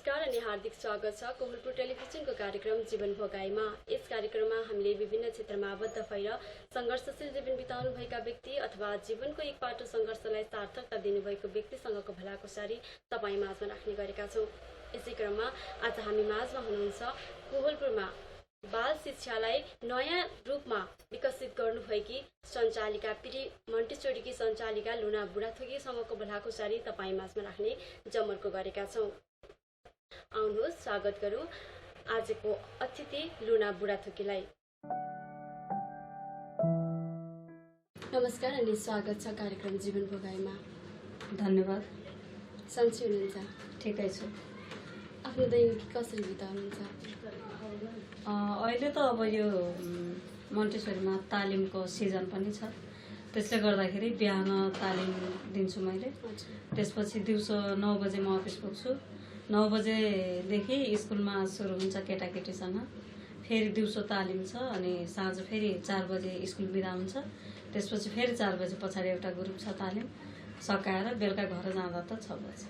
नमस्कार अनि हार्दिक स्वागत छ कोहलपुर टेलिभिजनको कार्यक्रम जीवन भोगाईमा। यस कार्यक्रममा हामीले विभिन्न क्षेत्रमा आबद्ध भएर सङ्घर्षशील जीवन बिताउनु भएका व्यक्ति अथवा जीवनको एक पाटो सङ्घर्षलाई सार्थकता दिनुभएको व्यक्तिसँगको भलाकुसारी तपाईँ माझमा राख्ने गरेका छौँ। यसै क्रममा आज हामी माझमा हुनुहुन्छ कोहलपुरमा बाल शिक्षालाई नयाँ रूपमा विकसित गर्नुभएकी सञ्चालिका पिरी मन्टेश्वरीकी सञ्चालिका लुना बुढाथोकीसँगको भलाकुसारी तपाईँ माझमा राख्ने जमर्को गरेका छौँ। आउनुहोस् स्वागत गरौँ आजको अतिथि लुना बुढाथोकीलाई। नमस्कार अनि स्वागत छ कार्यक्रम जीवन भोगाईमा। धन्यवाद। सन्चै हुनुहुन्छ? ठिकै छु। आफ्नो दैनिकी कसरी बिताउनुहुन्छ? अहिले त अब यो मन्टेश्वरीमा तालिमको सिजन पनि छ, त्यसले गर्दाखेरि बिहान तालिम दिन्छु मैले। त्यसपछि दिउँसो 9 बजे म अफिस पुग्छु। 9 बजेदेखि स्कुलमा सुरु हुन्छ केटाकेटीसँग, फेरि दिउँसो तालिम छ अनि साँझ फेरि 4 बजे स्कुल बिदा हुन्छ। त्यसपछि फेरि 4 बजे पछाडि एउटा ग्रुप छ तालिम सकाएर बेलुका घर जाँदा त 6 बजे।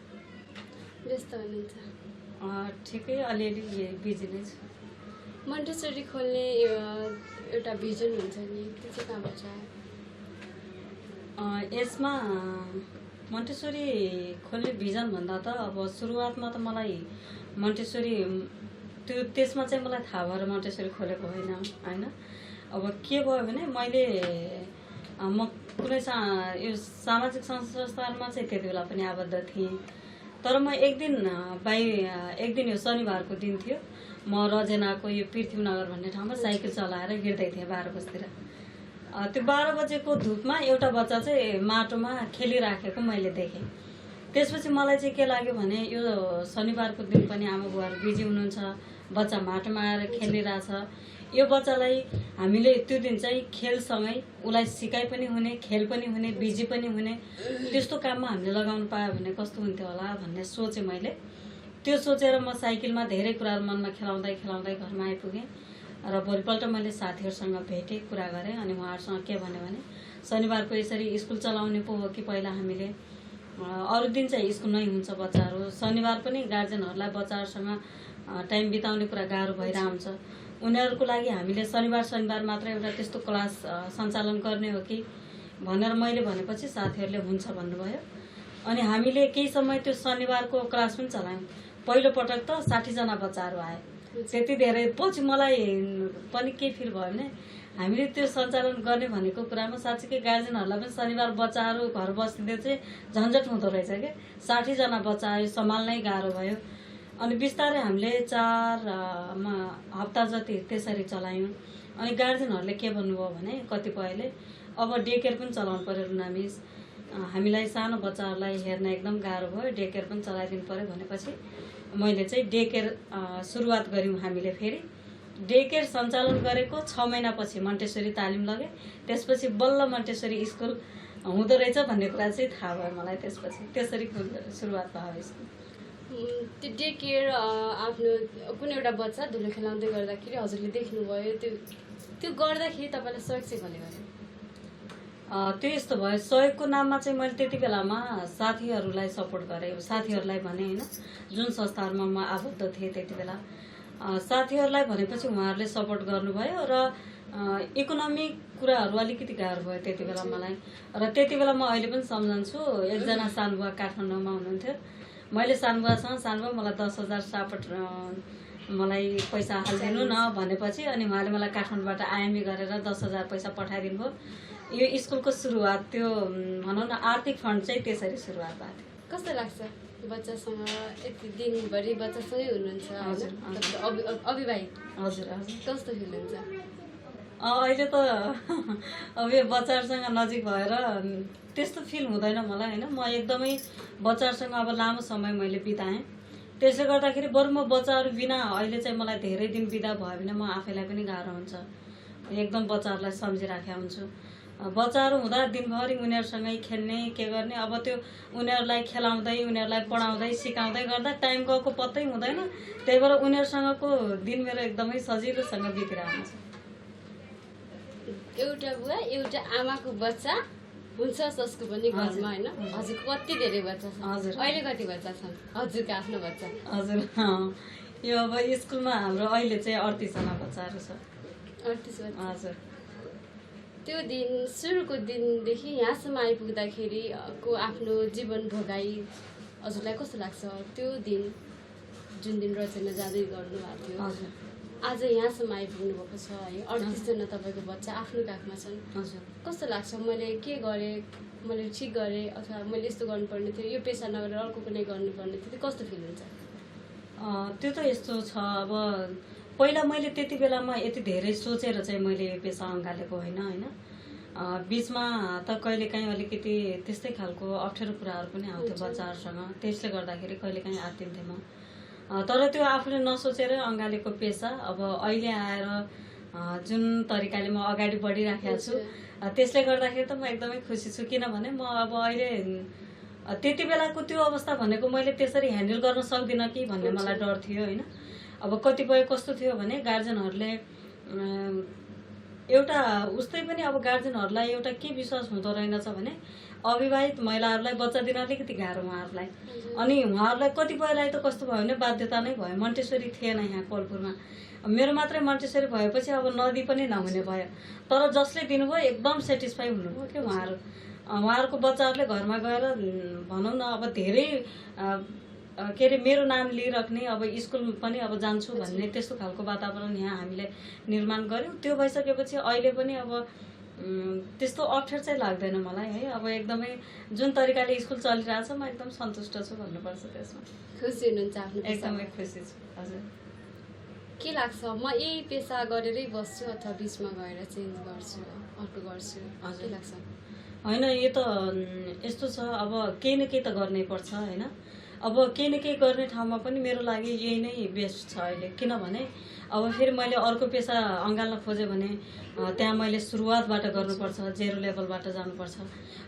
व्यस्त हुनुहुन्छ? ठिकै, अलिअलि बिजी नै छु। मन्टेश्वरी खोल्ने एउटा भिजन हुन्छ नि, त्यो चाहिँ कहाँबाट आयो? यसमा मन्टेश्वरी खोल्ने भिजन भन्दा त अब सुरुवातमा त मलाई मन्टेश्वरी त्यसमा चाहिँ मलाई थाहा भएर मन्टेश्वरी खोलेको होइन। अब के भयो भने मैले म कुनै यो सामाजिक संस्थानमा चाहिँ त्यति बेला पनि आबद्ध थिएँ। तर म एक दिन यो शनिबारको दिन थियो, म रजेनाको यो पृथ्वीनगर भन्ने ठाउँमा साइकल चलाएर हिँड्दै थिएँ 12 बजेतिर। त्यो 12 बजेको धुपमा एउटा बच्चा चाहिँ माटोमा खेलिराखेको मैले देखेँ। त्यसपछि मलाई चाहिँ के लाग्यो भने यो शनिबारको दिन पनि आमा बुवाहरू बिजी हुनुहुन्छ, बच्चा माटोमा आएर खेलिरहेछ, यो बच्चालाई हामीले त्यो दिन चाहिँ खेलसँगै उसलाई सिकाइ पनि हुने, खेल पनि हुने, बिजी पनि हुने, त्यस्तो काममा हामीले लगाउनु पायो भने कस्तो हुन्थ्यो होला भन्ने सोचेँ मैले। त्यो सोचेर म साइकलमा धेरै कुराहरू मनमा खेलाउँदै घरमा आइपुगेँ र भोलिपल्ट मैले साथीहरूसँग भेटेँ, कुरा गरेँ अनि उहाँहरूसँग के भन्यो भने शनिबारको यसरी स्कुल चलाउने पो हो कि पहिला हामीले अरू दिन चाहिँ स्कुल नै हुन्छ बच्चाहरू, शनिबार पनि गार्जेनहरूलाई बच्चाहरूसँग टाइम बिताउने कुरा गाह्रो भइरहन्छ, उनीहरूको लागि हामीले शनिबार मात्र एउटा त्यस्तो क्लास सञ्चालन गर्ने हो कि भनेर मैले भनेपछि साथीहरूले हुन्छ भन्नुभयो। अनि हामीले केही समय त्यो शनिबारको क्लास पनि चलायौँ। पहिलो पटक त 60 जना बच्चाहरू आए। त्यति धेरै पछि मलाई पनि के फिल भयो भने हामीले त्यो सञ्चालन गर्ने भनेको कुरामा साँच्चीकै गार्जेनहरूलाई पनि शनिबार बच्चाहरू घर बस्दिँदै चाहिँ झन्झट हुँदो रहेछ कि 60 जना बच्चा आयो, सम्हाल्नै गाह्रो भयो। अनि बिस्तारै हामीले 4 हप्ता जति त्यसरी चलायौँ। अनि गार्जेनहरूले के भन्नुभयो भने कतिपयले अब डे केयर पनि चलाउनु पर्यो रुना मिस, हामीलाई सानो बच्चाहरूलाई हेर्न एकदम गाह्रो भयो, डे केयर पनि चलाइदिनु पर्यो भनेपछि मैले चाहिँ डे केयर सुरुवात गऱ्यौँ हामीले। फेरि डे केयर सञ्चालन गरेको 6 महिनापछि मन्टेश्वरी तालिम लगेँ। त्यसपछि बल्ल मन्टेश्वरी स्कुल हुँदो रहेछ भन्ने कुरा चाहिँ थाहा भयो मलाई। त्यसपछि त्यसरी सुरुवात भयो स्कुल। त्यो डे केयर आफ्नो कुनै एउटा बच्चा धुलो खेलाउँदै गर्दाखेरि हजुरले देख्नुभयो, त्यो गर्दाखेरि तपाईँलाई सहयोग चाहिँ कसले गर्यो? त्यो यस्तो भयो, सहयोगको नाममा चाहिँ मैले त्यति बेलामा साथीहरूलाई सपोर्ट गरेँ, साथीहरूलाई भने होइन, जुन संस्थाहरूमा म आबद्ध थिएँ त्यति बेला साथीहरूलाई भनेपछि उहाँहरूले सपोर्ट गर्नुभयो र इकोनोमिक कुराहरू अलिकति गाह्रो भयो त्यति बेला मलाई। र त्यति बेला म अहिले पनि सम्झन्छु, एकजना सानबुवा काठमाडौँमा हुनुहुन्थ्यो, मैले सानबुवासँग सानबुवा मलाई 10,000 सापट मलाई पैसा हालिदिनु न भनेपछि अनि उहाँले मलाई काठमाडौँबाट आइएमई गरेर 10,000 पैसा पठाइदिनु भयो। यो स्कुलको सुरुवात त्यो भनौँ न आर्थिक फन्ड चाहिँ त्यसरी सुरुवात भएको थियो। कस्तो लाग्छ बच्चासँग यति दिनभरि बच्चासँगै हुनुहुन्छ? हजुर, अविवाहित? हजुर। कस्तो फिल हुन्छ? अहिले त अब यो बच्चाहरूसँग नजिक भएर त्यस्तो फिल हुँदैन मलाई होइन। म एकदमै बच्चाहरूसँग अब लामो समय मैले बिताएँ, त्यसले गर्दाखेरि बरु म बच्चाहरू बिना अहिले चाहिँ मलाई धेरै दिन बिदा भयो भने म आफैलाई पनि गाह्रो हुन्छ, एकदम बच्चाहरूलाई सम्झिराखेको हुन्छु। बच्चाहरू हुँदा दिनभरि उनीहरूसँगै खेल्ने के गर्ने, अब त्यो उनीहरूलाई खेलाउँदै उनीहरूलाई पढाउँदै सिकाउँदै गर्दा टाइम गएको पत्तै हुँदैन। त्यही भएर उनीहरूसँगको दिन मेरो एकदमै सजिलोसँग बितिरहेको हुन्छ। एउटा बुवा एउटा आमाको बच्चा हुन्छ जसको पनि घरमा होइन हजुरको कति धेरै बच्चा छन् हजुर। अहिले कति बच्चा छन् हजुरको आफ्नो बच्चा हजुर यो अब स्कुलमा हाम्रो अहिले चाहिँ 38जना बच्चाहरू छ 38 बच्चा हजुर। त्यो दिन सुरुको दिनदेखि यहाँसम्म आइपुग्दाखेरि को आफ्नो जीवन भोगाई हजुरलाई कस्तो लाग्छ त्यो दिन जुन दिन रचना जाँदै गर्नुभएको थियो हजुर आज यहाँसम्म आइपुग्नु भएको छ है 38जना तपाईँको बच्चा आफ्नो काखमा छन् हजुर। कस्तो लाग्छ मैले के गरेँ मैले ठिक गरेँ अथवा मैले यस्तो गर्नुपर्ने थियो यो पेसा नगरेर अर्को कुनै गर्नुपर्ने थियो त्यो कस्तो फिल हुन्छ त्यो त यस्तो छ अब पहिला मैले त्यति बेलामा यति धेरै सोचेर चाहिँ मैले यो पेसा अँगालेको होइन बिचमा त कहिलेकाहीँ अलिकति त्यस्तै खालको अप्ठ्यारो कुराहरू पनि आउँथ्यो बच्चाहरूसँग त्यसले गर्दाखेरि कहिलेकाहीँ आत्तिन्थेँ म तर त्यो आफूले नसोचेरै अँगालेको पेसा अब अहिले आएर जुन तरिकाले म अगाडि बढिराखेको छु त्यसले गर्दाखेरि त म एकदमै खुसी छु किनभने म अब अहिले त्यति बेलाको त्यो अवस्था भनेको मैले त्यसरी ह्यान्डल गर्न सक्दिनँ कि भन्ने मलाई डर थियो होइन अब कतिपय कस्तो थियो भने गार्जेनहरूले एउटा उस्तै पनि अब गार्जेनहरूलाई एउटा के विश्वास हुँदो रहेनछ भने अविवाहित महिलाहरूलाई बच्चा दिन अलिकति गाह्रो उहाँहरूलाई अनि उहाँहरूलाई कतिपयलाई त कस्तो भयो भने बाध्यता नै भयो मन्टेश्वरी थिएन यहाँ कोलपुरमा मेरो मात्रै मन्टेश्वरी भएपछि अब नदी पनि नहुने भयो तर जसले दिनुभयो एकदम सेटिस्फाई हुनुभयो क्या उहाँहरूको बच्चाहरूले घरमा गएर भनौँ न अब धेरै के अरे मेरो नाम लिइराख्ने अब स्कुल पनि अब जान्छु भन्ने त्यस्तो खालको वातावरण यहाँ हामीले निर्माण गऱ्यौँ त्यो भइसकेपछि अहिले पनि अब त्यस्तो अप्ठ्यारो चाहिँ लाग्दैन मलाई है अब एकदमै जुन तरिकाले स्कुल चलिरहेछ म एकदम सन्तुष्ट छु भन्नुपर्छ त्यसमा खुसी हुनुहुन्छ आफ्नो एकदमै खुसी छु हजुर के लाग्छ म यही पेसा गरेरै बस्छु अथवा बिचमा गएर चेन्ज गर्छु अर्को गर्छु के लाग्छ होइन यो त यस्तो छ अब केही न केही त गर्नै पर्छ होइन अब केही न केही गर्ने ठाउँमा पनि मेरो लागि यही नै बेस्ट छ अहिले किनभने अब फेरि मैले अर्को पेसा अँगाल्न खोजेँ भने त्यहाँ मैले सुरुवातबाट गर्नुपर्छ जेरो लेभलबाट जानुपर्छ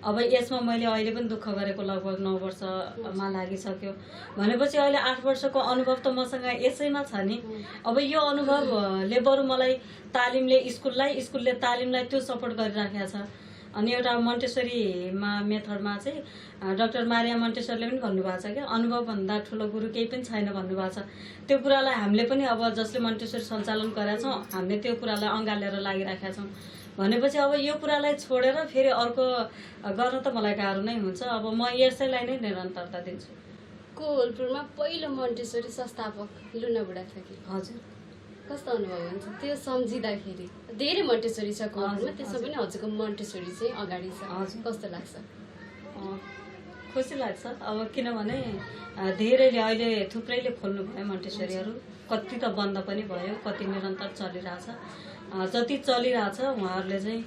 अब यसमा मैले अहिले पनि दुःख गरेको लगभग 9 वर्षमा लागिसक्यो भनेपछि अहिले 8 वर्षको अनुभव त मसँग यसैमा छ नि अब यो अनुभवले बरु मलाई तालिमले स्कुलले तालिमलाई त्यो सपोर्ट गरिराखेको छ अनि एउटा मन्टेश्वरीमा मेथडमा चाहिँ डाक्टर मारिया मन्टेश्वरले पनि भन्नुभएको छ क्या अनुभवभन्दा ठुलो गुरु केही पनि छैन भन्नुभएको छ त्यो कुरालाई हामीले पनि अब जसले मन्टेश्वरी सञ्चालन गरेका छौँ हामीले त्यो कुरालाई अँगालेर लागिराखेका छौँ भनेपछि अब यो कुरालाई छोडेर फेरि अर्को गर्न त मलाई गाह्रो नै हुन्छ अब म यसैलाई नै निरन्तरता दिन्छु कोलपुरमा पहिलो मन्टेश्वरी संस्थापक लुना बुढा छ कि हजुर कस्तो अनुभव हुन्छ त्यो सम्झिँदाखेरि धेरै मन्टेश्वरी छ कोलपुरमा त्यसमा पनि हजुरको मन्टेश्वरी चाहिँ अगाडि छ कस्तो लाग्छ खुसी लाग्छ अब किनभने धेरैले अहिले थुप्रैले खोल्नु भयो मन्टेश्वरीहरू कति त बन्द पनि भयो कति निरन्तर चलिरहेछ जति चलिरहेछ उहाँहरूले चाहिँ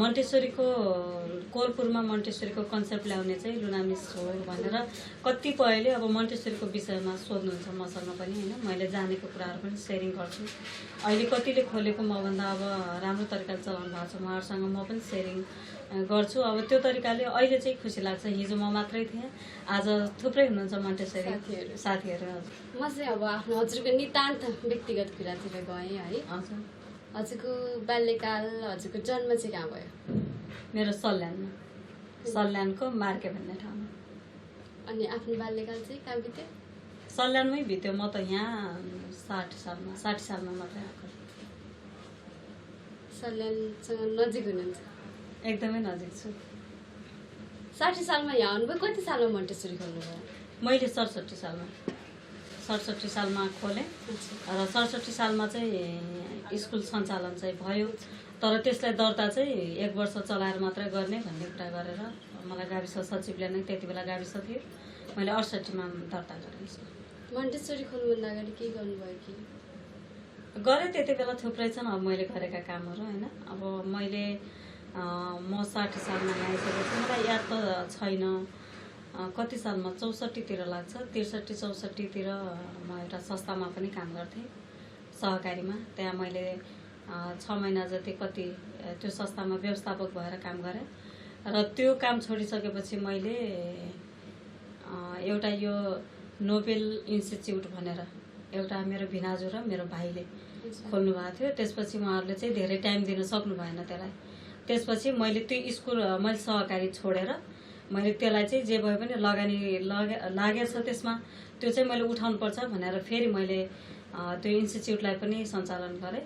मन्टेश्वरीको कोलपुरमा मन्टेश्वरीको कन्सेप्ट ल्याउने चाहिँ लुना मिस हो भनेर कतिपयले अब मन्टेश्वरीको विषयमा सोध्नुहुन्छ मसँग पनि होइन मैले जानेको कुराहरू पनि सेयरिङ गर्छु अहिले कतिले खोलेको मभन्दा अब राम्रो तरिकाले चलाउनु भएको छ उहाँहरूसँग म पनि सेयरिङ गर्छु अब त्यो तरिकाले अहिले चाहिँ खुसी लाग्छ हिजो म मात्रै थिएँ आज थुप्रै हुनुहुन्छ मन्टेश्वरी साथीहरू म चाहिँ अब आफ्नो हजुरको नितान्त व्यक्तिगत कुरातिर गएँ है हजुर हजुरको बाल्यकाल हजुरको जन्म चाहिँ कहाँ भयो मेरो सल्यानको मार्के भन्ने ठाउँमा अनि आफ्नो बाल्यकाल चाहिँ कहाँ बित्यो सल्यानमै बित्यो म त यहाँ 60 सालमा मात्रै आएको सल्यानसँग नजिक हुनुहुन्छ एकदमै नजिक छु 60 सालमा यहाँ आउनुभयो कति सालमा मन्टेश्वरी खोल्नुभयो मैले 67 सालमा खोलेँ र 67 सालमा चाहिँ स्कुल सञ्चालन चाहिँ भयो तर त्यसलाई दर्ता चाहिँ 1 वर्ष चलाएर मात्रै गर्ने भन्ने कुरा गरेर मलाई गाविस सचिवले नै त्यति बेला गाविस थियो मैले 68 मा दर्ता गरेँ मन्टेश्वरी खोल्नुभन्दा अगाडि के गर्नुभयो कि गरेँ त्यति बेला थुप्रै छन् अब मैले गरेका कामहरू होइन अब मैले म 60 सालमा आइसकेपछि मलाई याद त छैन कति सालमा 64 तिर लाग्छ 63 64 तिर म एउटा संस्थामा पनि काम गर्थेँ सहकारीमा त्यहाँ मैले 6 महिना जति कति त्यो संस्थामा व्यवस्थापक भएर काम गरेँ र त्यो काम छोडिसकेपछि मैले एउटा यो नोबेल इन्स्टिच्युट भनेर एउटा मेरो भिनाजु र मेरो भाइले खोल्नु भएको थियो त्यसपछि उहाँहरूले चाहिँ धेरै टाइम दिन सक्नु भएन त्यसलाई त्यसपछि मैले त्यो स्कुल मैले सहकारी छोडेर मैले त्यसलाई चाहिँ जे भए पनि लगानी लागेछ त्यसमा त्यो चाहिँ मैले उठाउनुपर्छ भनेर फेरि मैले त्यो इन्स्टिच्युटलाई पनि सञ्चालन गरेँ।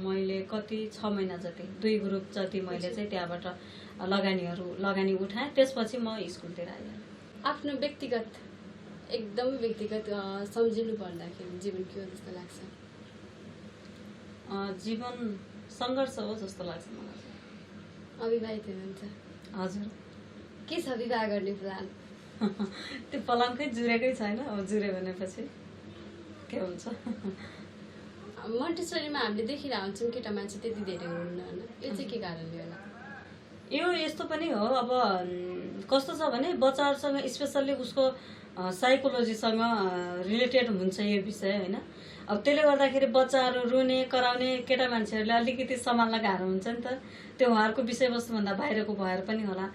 मैले कति 6 महिना जति 2 ग्रुप जति मैले चाहिँ त्यहाँबाट लगानी उठाएँ। त्यसपछि म स्कुलतिर आएँ। आफ्नो व्यक्तिगत एकदम व्यक्तिगत सम्झिनु पर्दाखेरि जीवन के हो जस्तो लाग्छ? जीवन सङ्घर्ष हो जस्तो लाग्छ मलाई। अविवाहित हुनुहुन्छ? हजुर। के छ विवाह गर्ने प्लान? त्यो प्लानकै जुरेकै छैन। अब जुर्यो भनेपछि के हुन्छ। मन्टेसरीमा हामीले देखिरहेको हुन्छौँ केटा मान्छे त्यति धेरै हुनुहुन्न होइन, यो चाहिँ के कारणले होला? यो यस्तो पनि हो, अब कस्तो छ भने बच्चाहरूसँग स्पेसल्ली उसको साइकोलोजीसँग रिलेटेड हुन्छ यो विषय होइन। अब त्यसले गर्दाखेरि बच्चाहरू रुने कराउने केटा मान्छेहरूले अलिकति सम्हाल्न गाह्रो हुन्छ नि त। त्यो उहाँहरूको विषयवस्तुभन्दा बाहिरको भएर पनि होला।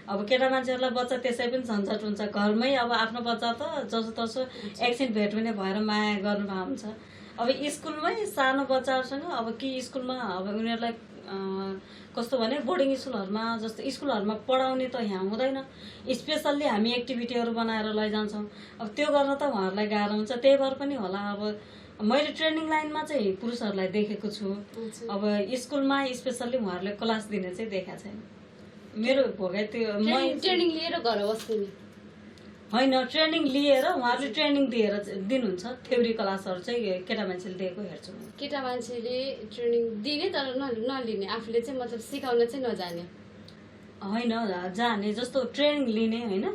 अब केटा मान्छेहरूलाई बच्चा त्यसै पनि झन्झट हुन्छ। घरमै अब आफ्नो बच्चा त जसोतसो एकछिन भेट हुने भएर माया गर्नुभएको हुन्छ। अब स्कुलमै सानो बच्चाहरूसँग अब कि स्कुलमा अब उनीहरूलाई कस्तो भने बोर्डिङ स्कुलहरूमा जस्तो स्कुलहरूमा पढाउने त यहाँ हुँदैन। स्पेसल्ली हामी एक्टिभिटीहरू बनाएर लैजान्छौँ। अब त्यो गर्न त उहाँहरूलाई गाह्रो हुन्छ। त्यही भएर पनि होला। अब मैले ट्रेनिङ लाइनमा चाहिँ पुरुषहरूलाई देखेको छु। अब स्कुलमा स्पेसल्ली उहाँहरूले क्लास दिने चाहिँ देखाएको छैन। मेरो भोगाइ त्यो ट्रेनिङ लिएर घर बस्ने होइन, ट्रेनिङ लिएर उहाँहरूले ट्रेनिङ दिनुहुन्छ। थ्योरी क्लासहरू चाहिँ केटा मान्छेले दिएको हेर्छु। केटा मान्छेले ट्रेनिङ दिने तर नलिने, आफूले चाहिँ मतलब सिकाउन चाहिँ नजाने होइन, जाने जस्तो ट्रेनिङ लिने होइन,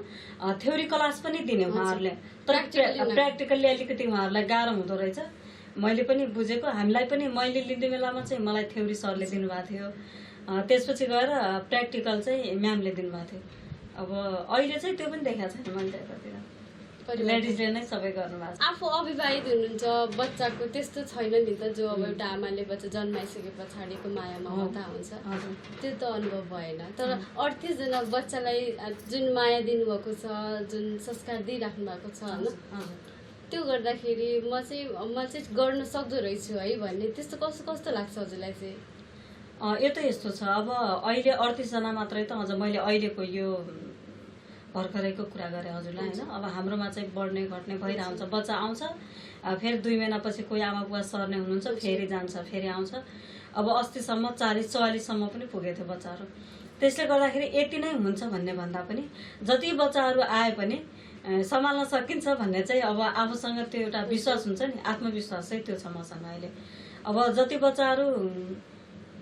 थ्योरी क्लास पनि दिने उहाँहरूले। तर प्र्याक्टिकल्ली अलिकति उहाँहरूलाई गाह्रो हुँदो रहेछ। मैले पनि बुझेको, हामीलाई पनि मैले लिने बेलामा चाहिँ मलाई थ्योरी सरले दिनुभएको थियो। त्यसपछि गएर प्र्याक्टिकल चाहिँ म्यामले दिनुभएको थियो। अब अहिले चाहिँ त्यो पनि देखाएको छैन मैले त्यतातिर। लेडिजले नै सबै गर्नुभएको छ। आफू अविवाहित हुनुहुन्छ, बच्चाको त्यस्तो छैन नि त जो अब एउटा आमाले बच्चा जन्माइसके पछाडिको माया ममता हुन्छ, त्यो त अनुभव भएन। तर 38 जना बच्चालाई जुन माया दिनुभएको छ, जुन संस्कार दिइराख्नु भएको छ होइन, त्यो गर्दाखेरि म चाहिँ गर्न सक्दो रहेछु है भन्ने त्यस्तो कस्तो लाग्छ हजुरलाई चाहिँ? यो त यस्तो छ, अब अहिले 38 जना मात्रै त अझ मैले अहिलेको यो भर्खरैको कुरा गरेँ हजुरलाई होइन। अब हाम्रोमा चाहिँ बढ्ने घट्ने भइरहेको हुन्छ। बच्चा आउँछ, फेरि 2 महिनापछि कोही आमा बुवा सर्ने हुनुहुन्छ, फेरि जान्छ, फेरि आउँछ। अब अस्तिसम्म 40-44सम्म पनि पुगेको थियो बच्चाहरू। त्यसले गर्दाखेरि यति नै हुन्छ भन्ने भन्दा पनि जति बच्चाहरू आए पनि सम्हाल्न सकिन्छ भन्ने चाहिँ अब आफूसँग त्यो एउटा विश्वास हुन्छ नि, आत्मविश्वास चाहिँ त्यो छ मसँग अहिले। अब जति बच्चाहरू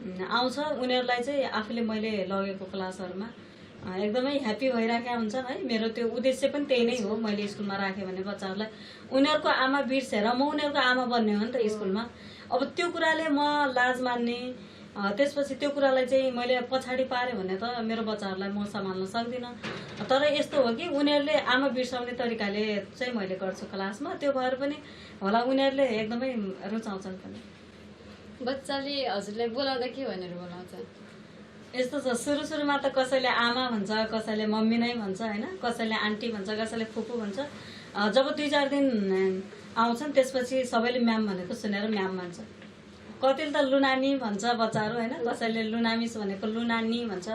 आउँछ उनीहरूलाई चाहिँ आफूले मैले लगेको क्लासहरूमा एकदमै ह्याप्पी भइराखेका हुन्छन् है। मेरो त्यो उद्देश्य पनि त्यही नै हो। मैले स्कुलमा राखेँ भने बच्चाहरूलाई उनीहरूको आमा बिर्सेर म उनीहरूको आमा बन्ने हो नि त स्कुलमा। अब त्यो कुराले म लाज मान्ने, त्यसपछि त्यो कुरालाई चाहिँ मैले पछाडि पारेँ भने त मेरो बच्चाहरूलाई म सम्हाल्न सक्दिनँ। तर यस्तो हो कि उनीहरूले आमा बिर्साउने तरिकाले चाहिँ मैले गर्छु क्लासमा। त्यो भएर पनि होला उनीहरूले एकदमै रुचाउँछन् पनि। बच्चाले हजुरलाई बोलाउँदा के भनेर बोलाउँछ? यस्तो छ, सुरुमा त कसैले आमा भन्छ, कसैले मम्मी नै भन्छ होइन, कसैले आन्टी भन्छ, कसैले फुपू भन्छ। जब 2-4 दिन आउँछन् त्यसपछि सबैले म्याम भनेको सुनेर म्याम भन्छ। कतिले त लुनानी भन्छ बच्चाहरू होइन, कसैले लुनामिस भनेको लुनानी भन्छ।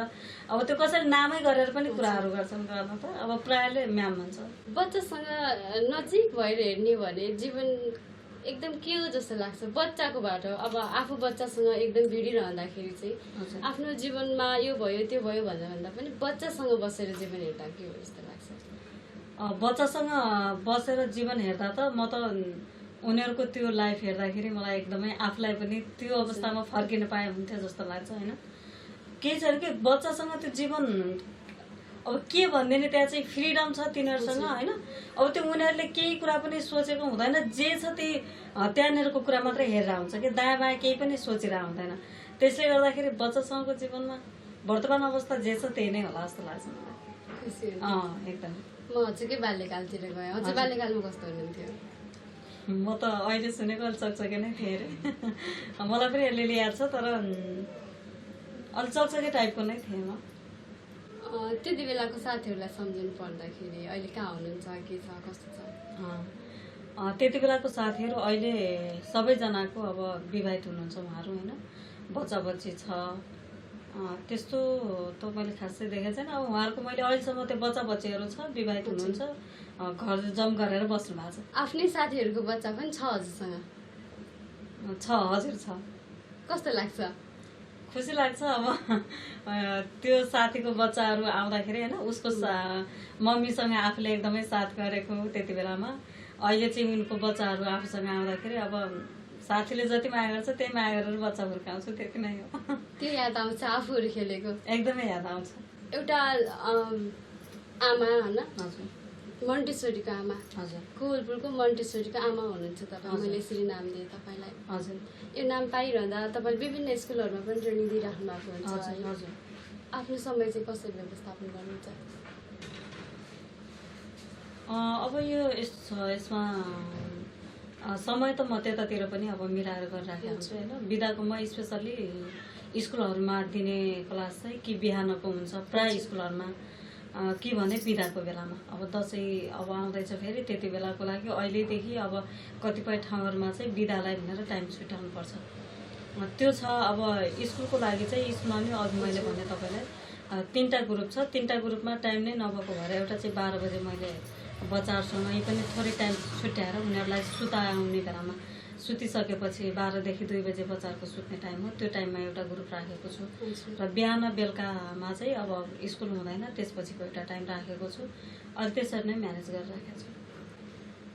अब त्यो कसैले नामै गरेर पनि कुराहरू गर्छन् गर्न त। अब प्रायःले म्याम भन्छ। बच्चासँग नजिक भएर हेर्ने भने जीवन एकदम के हो जस्तो लाग्छ बच्चाको बाटो? अब आफू बच्चासँग एकदम भिडिरहँदाखेरि चाहिँ आफ्नो जीवनमा यो भयो त्यो भयो भन्दा पनि बच्चासँग बसेर जीवन हेर्दा के हो जस्तो लाग्छ? बच्चासँग बसेर जीवन हेर्दा त म त उनीहरूको त्यो लाइफ हेर्दाखेरि मलाई एकदमै आफूलाई पनि त्यो अवस्थामा फर्किन पाए हुन्थ्यो जस्तो लाग्छ होइन। केही छैन कि बच्चासँग त्यो जीवन अब के भन्दैन, त्यहाँ चाहिँ फ्रिडम छ तिनीहरूसँग होइन। अब त्यो उनीहरूले केही कुरा पनि सोचेको हुँदैन, जे छ त्यही त्यहाँनिरको कुरा मात्रै हेरेर हुन्छ कि दायाँ बायाँ केही पनि सोचिरहेको हुँदैन। त्यसले गर्दाखेरि बच्चासँगको जीवनमा वर्तमान अवस्था जे छ त्यही नै होला जस्तो लाग्छ मलाई। एकदम। म हजुरकै बाल्यकालतिर गएँ। हजुर बाल्यकालमा कस्तो हुनुहुन्थ्यो? म त अहिले सुनेको अलि चकचके नै थिएँ अरे। मलाई पनि अलिअलि याद छ, तर अलि चकचके टाइपको नै थिएँ म। त्यति बेलाको साथीहरूलाई सम्झनु पर्दाखेरि अहिले कहाँ हुनुहुन्छ, के छ, कस्तो छ? त्यति बेलाको साथीहरू अहिले सबैजनाको अब विवाहित हुनुहुन्छ उहाँहरू होइन, बच्चा बच्ची छ। त्यस्तो त मैले खासै देखेको छैन। अब उहाँहरूको मैले अहिलेसम्म त्यो बच्चा बच्चीहरू छ, विवाहित हुनुहुन्छ, घर जम गरेर बस्नु भएको छ। आफ्नै साथीहरूको बच्चा पनि छ हजुरसँग? हजुर छ। कस्तो लाग्छ? खुसी लाग्छ। अब त्यो साथीको बच्चाहरू आउँदाखेरि होइन, उसको मम्मीसँग आफूले एकदमै साथ गरेको त्यति बेलामा, अहिले चाहिँ उनको बच्चाहरू आफूसँग आउँदाखेरि अब साथीले जति माया गर्छ त्यही माया गरेर बच्चा हुर्काउँछु, त्यति नै हो। त्यो याद आउँछ आफूहरू खेलेको? एकदमै याद आउँछ। एउटा आमा होइन, हजुर, मन्टेश्वरीको आमा, हजुर, कोवलपुरको मन्टेश्वरीको आमा हुनुहुन्छ तपाईँ। मैले यसरी नाम दिएँ तपाईँलाई। हजुर, यो नाम पाइरहँदा तपाईँले विभिन्न स्कुलहरूमा पनि ट्रेनिङ दिइराख्नु भएको हुन्छ हजुर, है? हजुर। आफ्नो समय चाहिँ कसरी व्यवस्थापन गर्नुहुन्छ? अब यो यस्तो छ, यसमा समय त म त्यतातिर पनि अब मिलाएर गरिराखेको हुन्छु होइन। बिदाको म स्पेसल्ली स्कुलहरूमा दिने क्लास चाहिँ कि बिहानको हुन्छ प्राय स्कुलहरूमा, कि भने बिदाको बेलामा। अब दसैँ अब आउँदैछ फेरि, त्यति बेलाको लागि अहिलेदेखि अब कतिपय ठाउँहरूमा चाहिँ बिदालाई भनेर टाइम छुट्याउनुपर्छ, त्यो छ। अब स्कुलको लागि चाहिँ स्कुलमा पनि अघि मैले भने तपाईँलाई 3टा ग्रुप छ। 3टा ग्रुपमा टाइम नै नभएको भएर एउटा चाहिँ 12 बजे मैले बच्चाहरूसँग पनि थोरै टाइम छुट्याएर उनीहरूलाई सुताउने बेलामा, सुतिसकेपछि 12 देखि 2 बजे बच्चाहरूको सुत्ने टाइम हो, त्यो टाइममा एउटा ग्रुप राखेको छु। र बिहान बेलुकामा चाहिँ अब स्कुल हुँदैन त्यसपछिको एउटा टाइम राखेको छु। अहिले त्यसरी नै म्यानेज गरिराखेको छु।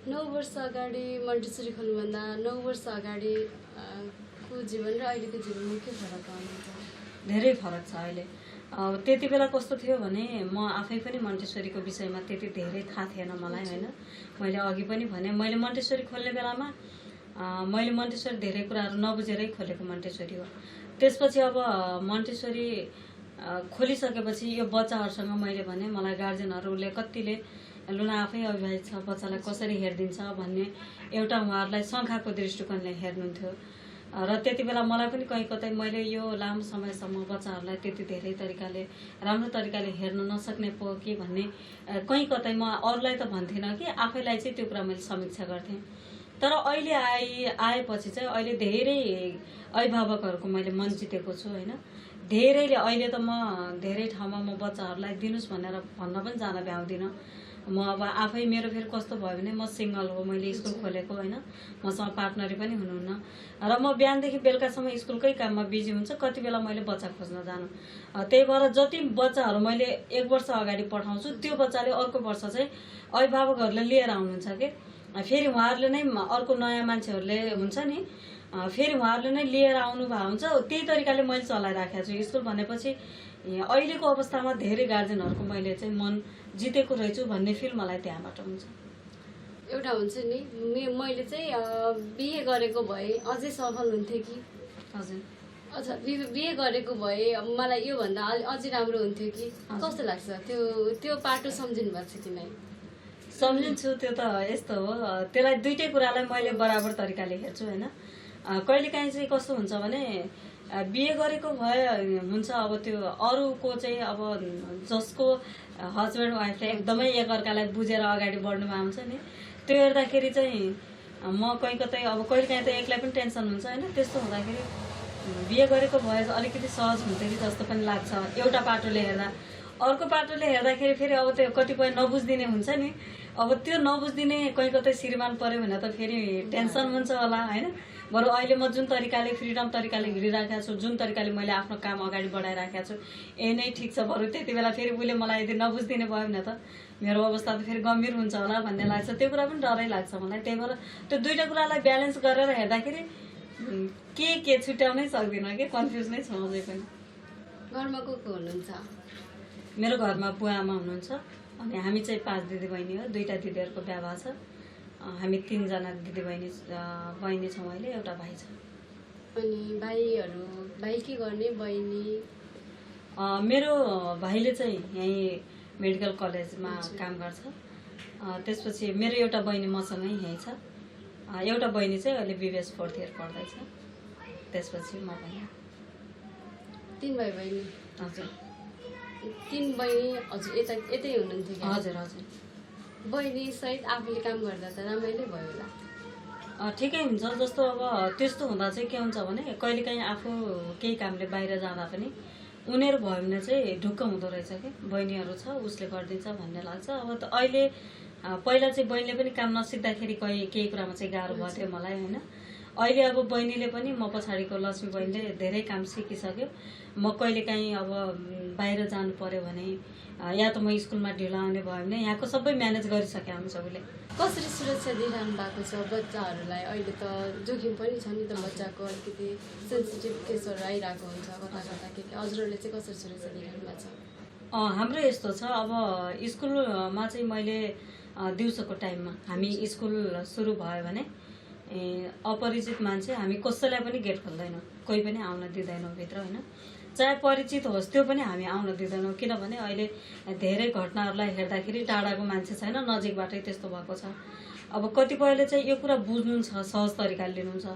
9 वर्ष अगाडि मन्टेश्वरी खोल्नुभन्दा 9 वर्ष अगाडि को जीवन र अहिलेको जीवनमा के फरक पाउनुहुन्छ? धेरै फरक छ अहिले। त्यति बेला कस्तो थियो भने म आफै पनि मन्टेश्वरीको विषयमा त्यति धेरै थाहा थिएन मलाई होइन। मैले अघि पनि भने, मैले मन्टेश्वरी खोल्ने बेलामा मैले मन्टेश्वरी धेरै कुराहरू नबुझेरै खोलेको मन्टेश्वरी हो। त्यसपछि अब मन्टेश्वरी खोलिसकेपछि यो बच्चाहरूसँग मैले भने, मलाई गार्जेनहरूले कतिले लुना आफै अभिभावक छ, बच्चालाई कसरी हेरिदिन्छ भन्ने एउटा उहाँहरूलाई शङ्काको दृष्टिकोणले हेर्नुहुन्थ्यो। र त्यति बेला मलाई पनि कहीँ कतै मैले यो लामो समयसम्म बच्चाहरूलाई त्यति धेरै तरिकाले राम्रो तरिकाले हेर्न नसक्ने पो कि भन्ने कहीँ कतै म अरूलाई त भन्थिनँ कि आफैलाई चाहिँ त्यो कुरा मैले समीक्षा गर्थेँ। तर अहिले आएपछि चाहिँ अहिले धेरै अभिभावकहरूको मैले मन जितेको छु होइन। धेरैले अहिले त म धेरै ठाउँमा म बच्चाहरूलाई दिनुहोस् भनेर भन्न पनि जान भ्याउँदिनँ। म अब आफै मेरो फेरि कस्तो भयो भने म सिङ्गल हो, मैले स्कुल खोलेको होइन, मसँग पार्टनरै पनि हुनुहुन्न र म बिहानदेखि बेलुकासम्म स्कुलकै काममा बिजी हुन्छ। कति बेला मैले बच्चा खोज्न जानु, त्यही भएर जति बच्चाहरू मैले 1 वर्ष अगाडि पठाउँछु त्यो बच्चाले अर्को वर्ष चाहिँ अभिभावकहरूले लिएर आउनुहुन्छ कि फेरि उहाँहरूले नै अर्को नयाँ मान्छेहरूले हुन्छ नि, फेरि उहाँहरूले नै लिएर आउनु भएको हुन्छ। त्यही तरिकाले मैले चलाइराखेको छु स्कुल भनेपछि। अहिलेको अवस्थामा धेरै गार्जेनहरूको मैले चाहिँ मन जितेको रहेछु भन्ने फिल मलाई त्यहाँबाट हुन्छ। एउटा हुन्छ नि, मैले चाहिँ बिहे गरेको भए अझै सफल हुन्थेँ कि? हजुर, अच्छा, बिहे गरेको भए मलाई योभन्दा अझै राम्रो हुन्थ्यो कि? कस्तो लाग्छ त्यो पाटो सम्झिनु भएको छ कि नै? सम्झिन्छु। त्यो त यस्तो हो, त्यसलाई दुइटै कुरालाई मैले बराबर तरिकाले हेर्छु होइन। कहिलेकाहीँ चाहिँ कस्तो हुन्छ भने बिहे गरेको भए हुन्छ, अब त्यो अरूको चाहिँ अब जसको हस्बेन्ड वाइफले एकदमै एकअर्कालाई बुझेर अगाडि बढ्नुमा हुन्छ नि, त्यो हेर्दाखेरि चाहिँ म कहीँ कतै अब कहिलेकाहीँ त एक्लै पनि टेन्सन हुन्छ होइन। त्यस्तो हुँदाखेरि बिहे गरेको भए अलिकति सहज हुन्थ्यो कि जस्तो पनि लाग्छ एउटा पाटोले हेर्दा। अर्को पाटोले हेर्दाखेरि फेरि अब त्यो कतिपय नबुझिदिने हुन्छ नि, अब त्यो नबुझिदिने कहीँ कतै श्रीमान पऱ्यो भने त फेरि टेन्सन हुन्छ होला होइन। बरु अहिले म जुन तरिकाले फ्रिडम तरिकाले हिँडिराखेको छु, जुन तरिकाले मैले आफ्नो काम अगाडि बढाइराखेको छु, यही नै ठिक छ। बरु त्यति बेला फेरि उसले मलाई यदि नबुझिदिने भयो भने त मेरो अवस्था त फेरि गम्भीर हुन्छ होला भन्ने लाग्छ। त्यो कुरा पनि डरै लाग्छ मलाई। त्यही भएर त्यो दुइटा कुरालाई ब्यालेन्स गरेर हेर्दाखेरि के छुट्याउनै सक्दिनँ कि, कन्फ्युज नै छ अझै पनि। घरमा को हुनुहुन्छ? मेरो घरमा बुवा आमा हुनुहुन्छ अनि हामी चाहिँ 5 दिदीबहिनी हो। 2टा दिदीहरूको बिहा भएको छ। हामी 3 जना दिदीबहिनी छौँ अहिले, एउटा भाइ छ। अनि भाइ के गर्ने? बहिनी? मेरो भाइले चाहिँ यहीँ मेडिकल कलेजमा काम गर्छ। त्यसपछि मेरो एउटा बहिनी मसँगै यहीँ छ। एउटा बहिनी चाहिँ अहिले BBS 4th इयर पढ्दैछ। त्यसपछि म पनि। 3 भाइ बहिनी? हजुर। 3 बहिनी हजुर यतै हुनुहुन्थ्यो कि? हजुर हजुर। बहिनी सहित आफूले काम गर्दा त रमाइलो भयो होला? ठिकै हुन्छ। जस्तो अब त्यस्तो हुँदा चाहिँ के हुन्छ भने कहिलेकाहीँ आफू केही कामले बाहिर जाँदा पनि उनीहरू भयो भने चाहिँ ढुक्क हुँदो रहेछ कि बहिनीहरू छ उसले गरिदिन्छ भन्ने लाग्छ। अब त अहिले पहिला चाहिँ बहिनीले पनि काम नसिक्दाखेरि केही कुरामा चाहिँ गाह्रो भएको थियो मलाई होइन। अहिले अब बहिनीले पनि म पछाडिको लक्ष्मी बहिनीले धेरै काम सिकिसक्यो। म कहिलेकाहीँ अब बाहिर जानु पर्यो भने या त म स्कुलमा ढिलो आउने भयो भने यहाँको सबै म्यानेज गरिसके हुन्छ उसले। कसरी सुरक्षा दिइरहनु भएको छ बच्चाहरूलाई? अहिले त जोखिम पनि छ नि त, बच्चाको अलिकति सेन्सिटिभ केसहरू आइरहेको हुन्छ कता कता के हजुरहरूले चाहिँ कसरी सुरक्षा दिइरहनु भएको छ? हाम्रो यस्तो छ, अब स्कुलमा चाहिँ मैले दिउँसोको टाइममा हामी स्कुल सुरु भयो भने अपरिचित मान्छे हामी कसैलाई पनि गेट खोल्दैनौँ, कोही पनि आउन दिँदैनौँ भित्र होइन। चाहे परिचित होस् त्यो पनि हामी आउन दिँदैनौँ, किनभने अहिले धेरै घटनाहरूलाई हेर्दाखेरि टाढाको मान्छे छैन, नजिकबाटै त्यस्तो भएको छ। अब कतिपयले चाहिँ यो कुरा बुझ्नुहुन्छ, सहज तरिकाले लिनुहुन्छ,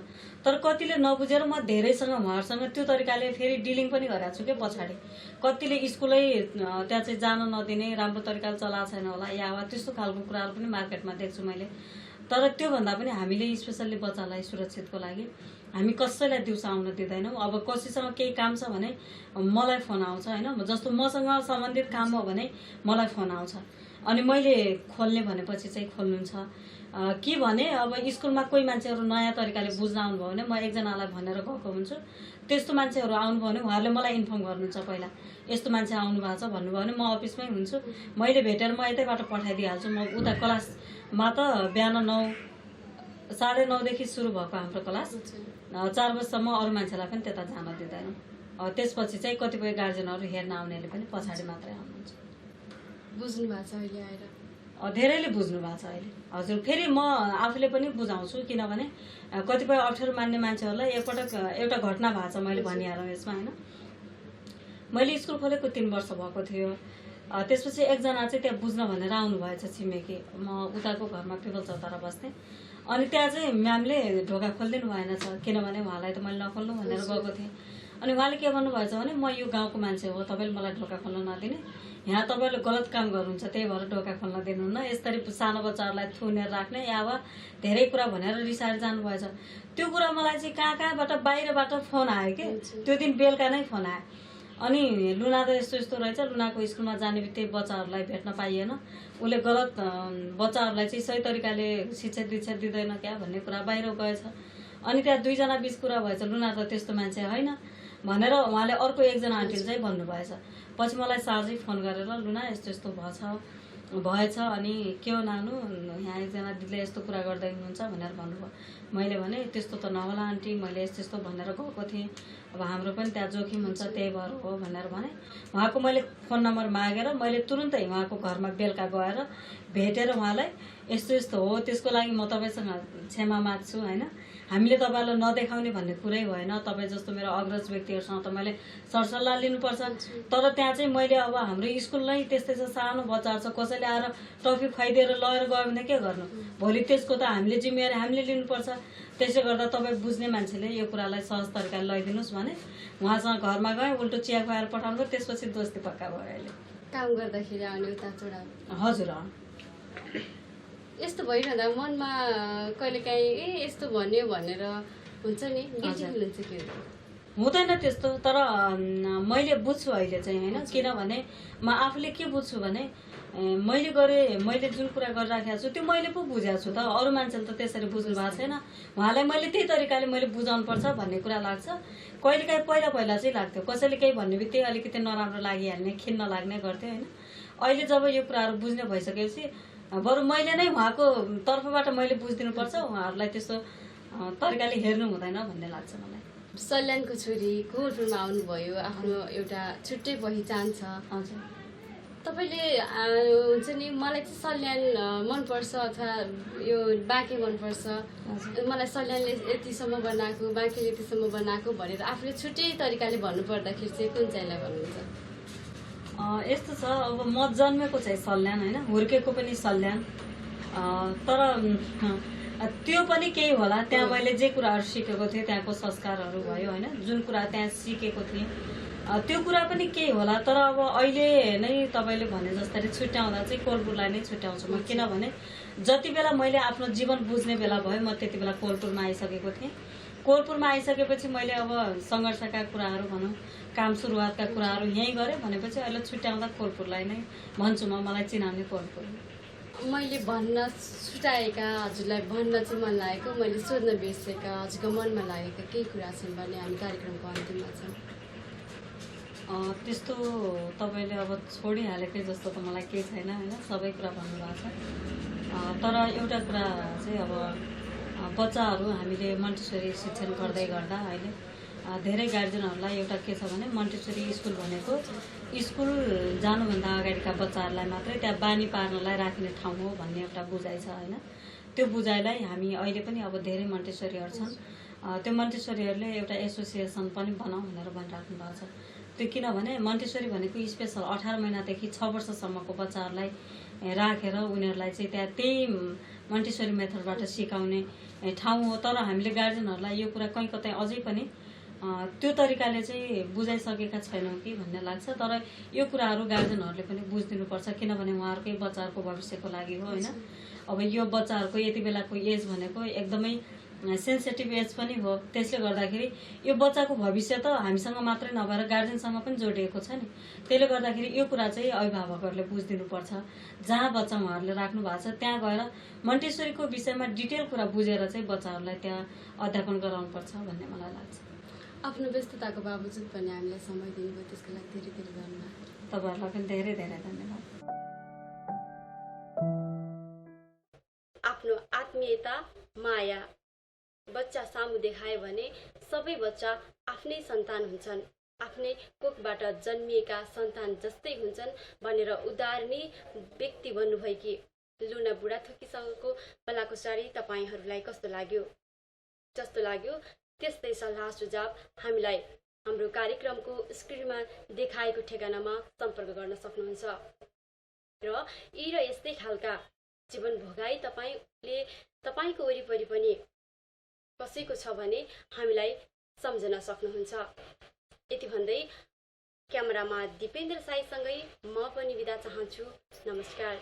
तर कतिले नबुझेर म धेरैसँग उहाँहरूसँग त्यो तरिकाले फेरि डिलिङ पनि गरेको छु क्या पछाडि। कतिले स्कुलै त्यहाँ चाहिँ जान नदिने, राम्रो तरिकाले चलाएको छैन होला या त्यस्तो खालको कुराहरू पनि मार्केटमा देख्छु मैले। तर त्योभन्दा पनि हामीले स्पेसल्ली बच्चालाई सुरक्षितको लागि हामी कसैलाई दिउँसो आउन दिँदैनौँ। अब कसैसँग केही काम छ भने मलाई फोन आउँछ होइन, जस्तो मसँग सम्बन्धित काम हो भने मलाई फोन आउँछ अनि मैले खोल्ने भनेपछि चाहिँ खोल्नुहुन्छ। के भने अब स्कुलमा कोही मान्छेहरू नयाँ तरिकाले बुझ्न आउनुभयो भने म एकजनालाई भनेर गएको हुन्छु, त्यस्तो मान्छेहरू आउनुभयो भने उहाँहरूले मलाई इन्फर्म गर्नुहुन्छ पहिला, यस्तो मान्छे आउनु भएको छ भन्नुभयो भने म अफिसमै हुन्छु, मैले भेटेर म यतैबाट पठाइदिइहाल्छु। म उता क्लासमा त बिहान 9:30 देखि सुरु भएको हाम्रो क्लास 4 बजीसम्म अरू मान्छेलाई पनि त्यता जान दिँदैनौँ। त्यसपछि चाहिँ कतिपय गार्जेनहरू हेर्न आउनेले पनि पछाडि मात्रै आउनुहुन्छ। बुझ्नु भएको छ अहिले आएर? धेरैले बुझ्नु भएको छ अहिले हजुर। फेरि म आफूले पनि बुझाउँछु, किनभने कतिपय अप्ठ्यारो मान्ने मान्छेहरूलाई एकपटक एउटा घटना भएको छ मैले भनिहालौँ यसमा होइन। मैले स्कुल खोलेको 3 वर्ष भएको थियो। त्यसपछि एकजना चाहिँ त्यहाँ बुझ्न भनेर आउनुभएछ छिमेकी, म उताको घरमा पिपल चौतारा बस्थेँ। अनि त्यहाँ चाहिँ म्यामले ढोका खोलिदिनु भएन छ, किनभने उहाँलाई त मैले नखोल्नु भनेर गएको थिएँ। अनि उहाँले के भन्नुभएछ भने म यो गाउँको मान्छे हो, तपाईँले मलाई ढोका खोल्न नदिने, यहाँ तपाईँले गलत काम गर्नुहुन्छ त्यही भएर ढोका खोल्न दिनुहुन्न, यसरी सानो बच्चाहरूलाई थुनेर राख्ने या धेरै कुरा भनेर रिसाएर जानुभएछ। त्यो कुरा मलाई चाहिँ कहाँबाट बाहिरबाट फोन आयो कि त्यो दिन बेलुका नै फोन आयो। अनि लुना त यस्तो यस्तो रहेछ, लुनाको स्कुलमा जाने बित्तिकै बच्चाहरूलाई भेट्न पाइएन, उसले गलत बच्चाहरूलाई चाहिँ सही तरिकाले शिक्षा दीक्षा दिँदैन क्या भन्ने कुरा बाहिर गएछ। अनि त्यहाँ 2 जना बीच कुरा भएछ, लुना त त्यस्तो मान्छे होइन भनेर उहाँले अर्को एकजना आन्टीले चाहिँ भन्नुभएछ। पछि मलाई साँझै फोन गरेर लुना यस्तो यस्तो भएछ अनि के हो नानु यहाँ एकजना दिदीले यस्तो कुरा गर्दै हुनुहुन्छ भनेर भन्नुभयो। मैले भने त्यस्तो त नहोला आन्टी, मैले यस्तो यस्तो भनेर गएको थिएँ, अब हाम्रो पनि त्यहाँ जोखिम हुन्छ त्यही भएर हो भनेर भने। उहाँको मैले फोन नम्बर मागेर मैले तुरुन्तै उहाँको घरमा बेलुका गएर भेटेर उहाँलाई यस्तो यस्तो हो, त्यसको लागि म तपाईँसँग क्षमा माग्छु होइन, हामीले तपाईँलाई नदेखाउने भन्ने कुरै भएन, तपाईँ जस्तो मेरो अग्रज व्यक्तिहरूसँग त मैले सरसल्लाह लिनुपर्छ। तर त्यहाँ चाहिँ मैले अब हाम्रो स्कुल नै त्यस्तै छ, सानो बच्चाहरू छ, कसैले आएर टफी खुवाइदिएर लगेर गयो भने के गर्नु, भोलि त्यसको त हामीले जिम्मेवारी हामीले लिनुपर्छ। त्यसले गर्दा तपाईँ बुझ्ने मान्छेले यो कुरालाई सहज तरिकाले लैदिनुहोस् भने उहाँसँग घरमा गएँ, उल्टो चिया खुवाएर पठाउनु भयो, त्यसपछि दोस्ती पक्का भयो। अहिले काम गर्दाखेरि आउने उता चोडा हजुर यस्तो भइरहँदा मनमा कहिलेकाहीँ यस्तो भन्यो भनेर हुन्छ नि, हुन्छ के हुँदैन त्यस्तो। तर मैले बुझ्छु अहिले चाहिँ होइन, किनभने म आफूले के बुझ्छु भने मैले जुन कुरा गरिराखेको छु त्यो मैले पो बुझेको छु त, अरू मान्छेले त त्यसरी बुझ्नु भएको छैन, उहाँलाई मैले त्यही तरिकाले मैले बुझाउनु पर्छ भन्ने कुरा लाग्छ। कहिलेकाहीँ पहिला चाहिँ लाग्थ्यो, कसैले केही भन्ने बित्तिकै अलिकति नराम्रो लागिहाल्ने, खिन्न लाग्ने गर्थ्यो होइन। अहिले जब यो कुराहरू बुझ्ने भइसकेपछि बरु मैले नै उहाँको तर्फबाट मैले बुझिदिनुपर्छ, उहाँहरूलाई त्यस्तो तरिकाले हेर्नु हुँदैन भन्ने लाग्छ मलाई। सल्यानको छोरी कोहलपुरमा आउनुभयो, आफ्नो एउटा छुट्टै पहिचान छ। हजुर तपाईँले हुन्छ नि मलाई चाहिँ सल्यान मनपर्छ अथवा यो बाँके मनपर्छ, मलाई सल्यानले यतिसम्म बनाएको, बाँकेले यतिसम्म बनाएको भनेर आफूले छुट्टै तरिकाले भन्नुपर्दाखेरि चाहिँ कुन चाहिँलाई भन्नुहुन्छ? यस्तो छ, अब म जन्मेको चाहिँ सल्यान होइन, हुर्केको पनि सल्यान, तर त्यो पनि केही होला, त्यहाँ मैले जे कुराहरू सिकेको थिएँ त्यहाँको संस्कारहरू भयो होइन, जुन कुरा त्यहाँ सिकेको थिएँ त्यो कुरा पनि केही होला। तर अब अहिले नै तपाईँले भने जस्तै छुट्याउँदा चाहिँ कोहलपुरलाई नै छुट्याउँछु म, किनभने जति बेला मैले आफ्नो जीवन बुझ्ने बेला भयो म त्यति बेला कोहलपुरमा आइसकेको थिएँ। कोलपुरमा आइसकेपछि मैले अब सङ्घर्षका कुराहरू भनौँ, काम सुरुवातका कुराहरू यहीँ गरेँ भनेपछि अहिले छुट्याउँदा कोलपुरलाई नै भन्छु म, मलाई चिनाउने कोलपुर। मैले भन्न छुटाएका हजुरलाई भन्न चाहिँ मन लागेको, मैले सोध्न बिर्सेका हजुरको मनमा लागेका केही कुरा छन् भने हामी कार्यक्रमको अन्तिममा छौँ। त्यस्तो तपाईँले अब छोडिहालेकै जस्तो त मलाई केही छैन होइन, सबै कुरा भन्नुभएको छ। तर एउटा कुरा चाहिँ अब बच्चाहरू हामीले मन्टेसरी शिक्षण गर्दै गर्दा अहिले धेरै गार्जेनहरूलाई एउटा के छ भने मन्टेसरी स्कुल भनेको स्कुल जानुभन्दा अगाडिका बच्चाहरूलाई मात्रै त्यहाँ बानी पार्नलाई राख्ने ठाउँ हो भन्ने एउटा बुझाइ छ होइन। त्यो बुझाइलाई हामी अहिले पनि अब धेरै मन्टेसरीहरू छन्, त्यो मन्टेसरीहरूले एउटा एसोसिएसन पनि बनाऊ भनेर भनिराख्नु भएको छ। त्यो किनभने मन्टेसरी भनेको स्पेसल 18 महिनादेखि 6 वर्षसम्मको बच्चाहरूलाई राखेर उनीहरूलाई चाहिँ त्यहाँ त्यही मन्टेसरी मेथडबाट सिकाउने ठाउँ हो। तर हामीले गार्जेनहरूलाई यो कुरा कहीँ कतै अझै पनि त्यो तरिकाले चाहिँ बुझाइसकेका छैनौँ कि भन्ने लाग्छ। तर यो कुराहरू गार्जेनहरूले पनि बुझिदिनुपर्छ, किनभने उहाँहरूकै बच्चाहरूको भविष्यको लागि हो होइन। अब यो बच्चाहरूको यति बेलाको एज भनेको एकदमै सेन्सिटिभ एज पनि हो, त्यसले गर्दाखेरि यो बच्चाको भविष्य त हामीसँग मात्रै नभएर गार्जेनसँग पनि जोडिएको छ नि। त्यसले गर्दाखेरि यो कुरा चाहिँ अभिभावकहरूले बुझिदिनुपर्छ। जहाँ बच्चा उहाँहरूले राख्नु भएको छ त्यहाँ गएर मन्टेसरीको विषयमा डिटेल कुरा बुझेर चाहिँ बच्चाहरूलाई त्यहाँ अध्यापन गराउनुपर्छ भन्ने मलाई लाग्छ। आफ्नो व्यस्तताको बावजुद पनि हामीलाई समय दिनुभयो, त्यसको लागि धेरै धेरै धन्यवाद। तपाईँहरूलाई पनि धेरै धेरै धन्यवाद। आफ्नो आत्मीयता, माया बच्चा सामु देखायो भने सबै बच्चा आफ्नै सन्तान हुन्छन्, आफ्नै कोखबाट जन्मिएका सन्तान जस्तै हुन्छन् भनेर उदाहरणीय व्यक्ति बन्नुभएकी लुना बुढाथोकीसँगको बलाकुसारी तपाईँहरूलाई कस्तो लाग्यो? जस्तो लाग्यो त्यस्तै सल्लाह सुझाव हामीलाई हाम्रो कार्यक्रमको स्क्रिनमा देखाएको ठेगानामा सम्पर्क गर्न सक्नुहुन्छ। र यस्तै खालका जीवन भोगाई तपाईँको वरिपरि पनि कसैको छ भने हामीलाई सम्झन सक्नुहुन्छ। यति भन्दै क्यामेरामा दिपेन्द्र साईसँगै म पनि बिदा चाहन्छु। नमस्कार।